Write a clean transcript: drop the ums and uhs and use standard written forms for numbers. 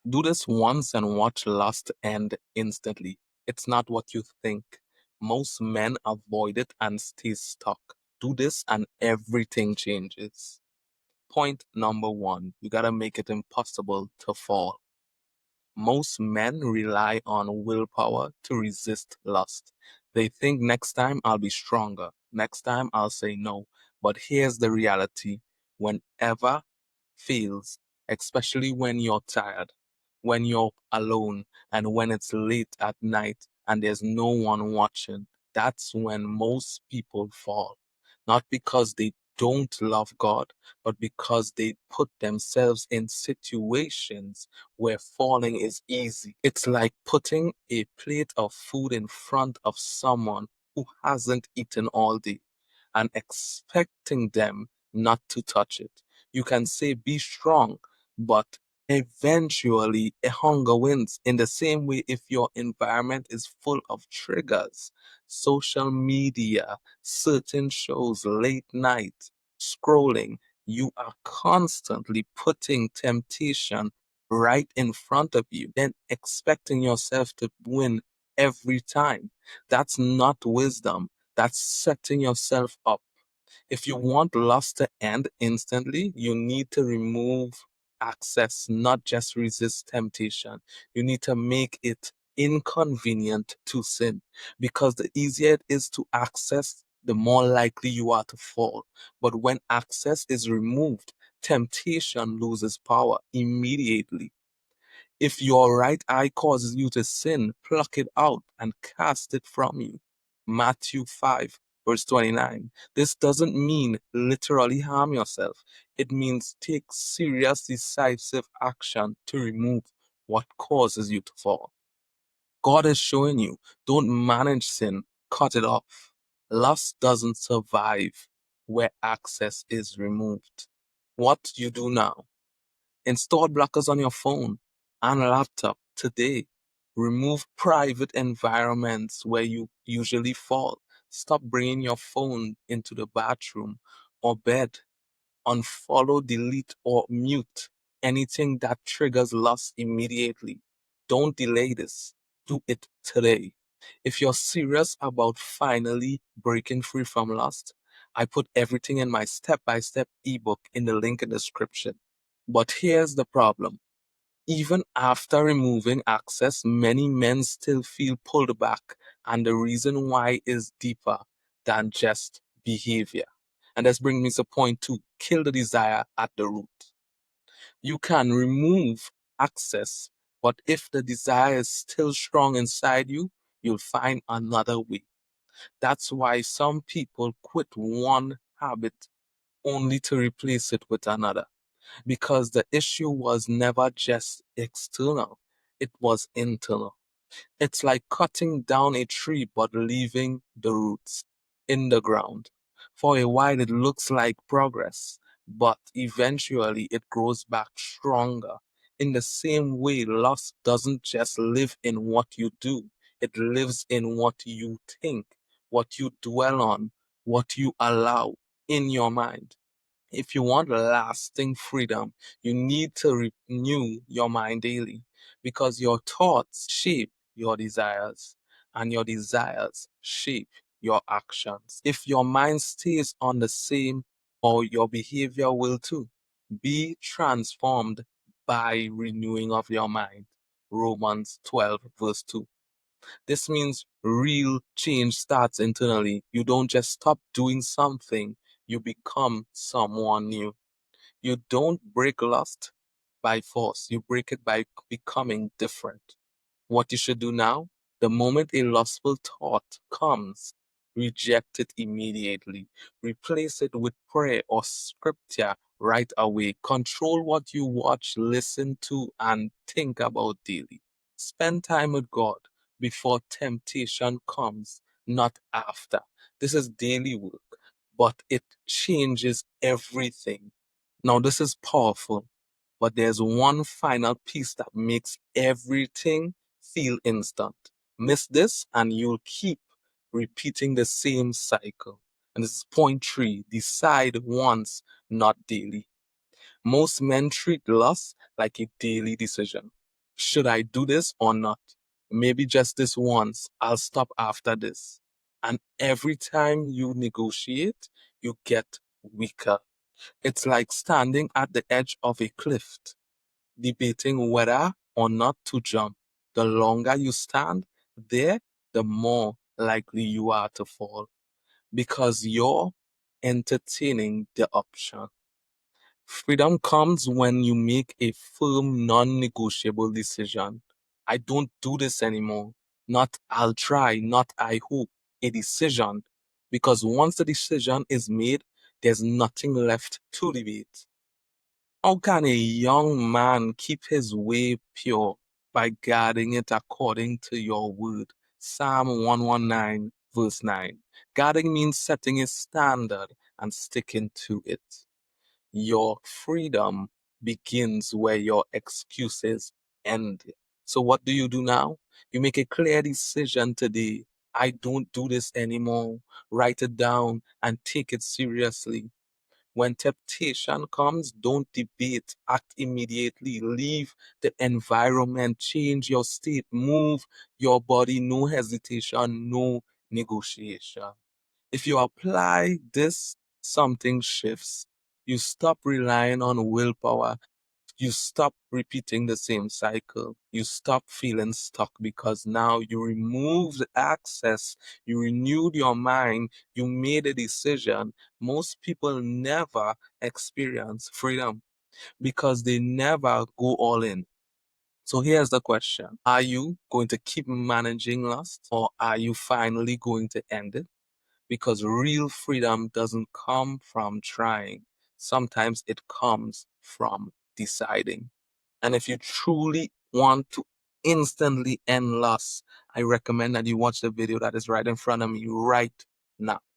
Do this once and watch lust end instantly. It's not what you think. Most men avoid it and stay stuck. Do this and everything changes. Point number one, you gotta make it impossible to fall. Most men rely on willpower to resist lust. They think next time I'll be stronger. Next time I'll say no. But here's the reality. Whenever fails, especially when you're tired, when you're alone, and when it's late at night and there's no one watching, that's when most people fall. Not because they don't love God, but because they put themselves in situations where falling is easy. It's like putting a plate of food in front of someone who hasn't eaten all day and expecting them not to touch it. You can say, be strong, but eventually a hunger wins. In the same way, if your environment is full of triggers, social media, certain shows, late night, scrolling, you are constantly putting temptation right in front of you, then expecting yourself to win every time. That's not wisdom. That's setting yourself up. If you want lust to end instantly, you need to remove access, not just resist temptation. You need to make it inconvenient to sin because the easier it is to access, the more likely you are to fall. But when access is removed, temptation loses power immediately. If your right eye causes you to sin, pluck it out and cast it from you. Matthew 5, verse 29. This doesn't mean literally harm yourself. It means take serious, decisive action to remove what causes you to fall. God is showing you, don't manage sin, cut it off. Lust doesn't survive where access is removed. What you do now? Install blockers on your phone and laptop today. Remove private environments where you usually fall. Stop bringing your phone into the bathroom or bed. Unfollow, delete, or mute anything that triggers lust immediately. Don't delay this. Do it today. If you're serious about finally breaking free from lust, I put everything in my step by step ebook in the link in the description. But here's the problem. Even after removing access, many men still feel pulled back, and the reason why is deeper than just behavior. And this brings me to point two, kill the desire at the root. You can remove access, but if the desire is still strong inside you, you'll find another way. That's why some people quit one habit only to replace it with another because the issue was never just external, it was internal. It's like cutting down a tree but leaving the roots in the ground. For a while, it looks like progress, but eventually it grows back stronger. In the same way, loss doesn't just live in what you do, it lives in what you think, what you dwell on, what you allow in your mind. If you want lasting freedom, you need to renew your mind daily because your thoughts shape your desires and your desires shape your actions. If your mind stays on the same, or your behavior will too. Be transformed by renewing of your mind. Romans 12, verse 2. This means real change starts internally. You don't just stop doing something, you become someone new. You don't break lust by force, you break it by becoming different. What you should do now, the moment a lustful thought comes, reject it immediately. Replace it with prayer or scripture right away. Control what you watch, listen to, and think about daily. Spend time with God before temptation comes, not after. This is daily work, but it changes everything. Now, this is powerful, but there's one final piece that makes everything feel instant. Miss this, and you'll keep repeating the same cycle. And this is point three, decide once, not daily. Most men treat lust like a daily decision. Should I do this or not? Maybe just this once. I'll stop after this. And every time you negotiate, you get weaker. It's like standing at the edge of a cliff, debating whether or not to jump. The longer you stand there, the more likely you are to fall because you're entertaining the option. Freedom comes when you make a firm, non negotiable decision. I don't do this anymore. Not I'll try, not I hope. A decision. Because once the decision is made, there's nothing left to debate. How can a young man keep his way pure? By guarding it according to your word. Psalm 119, verse 9. Guarding means setting a standard and sticking to it. Your freedom begins where your excuses end. So, what do you do now? You make a clear decision today. I don't do this anymore. Write it down and take it seriously. When temptation comes, don't debate, act immediately. Leave the environment, change your state, move your body, no hesitation, no negotiation. If you apply this, something shifts. You stop relying on willpower. You stop repeating the same cycle. You stop feeling stuck because now you removed access. You renewed your mind. You made a decision. Most people never experience freedom because they never go all in. So here's the question. Are you going to keep managing lust or are you finally going to end it? Because real freedom doesn't come from trying. Sometimes it comes from deciding. And if you truly want to instantly end lust, I recommend that you watch the video that is right in front of me right now.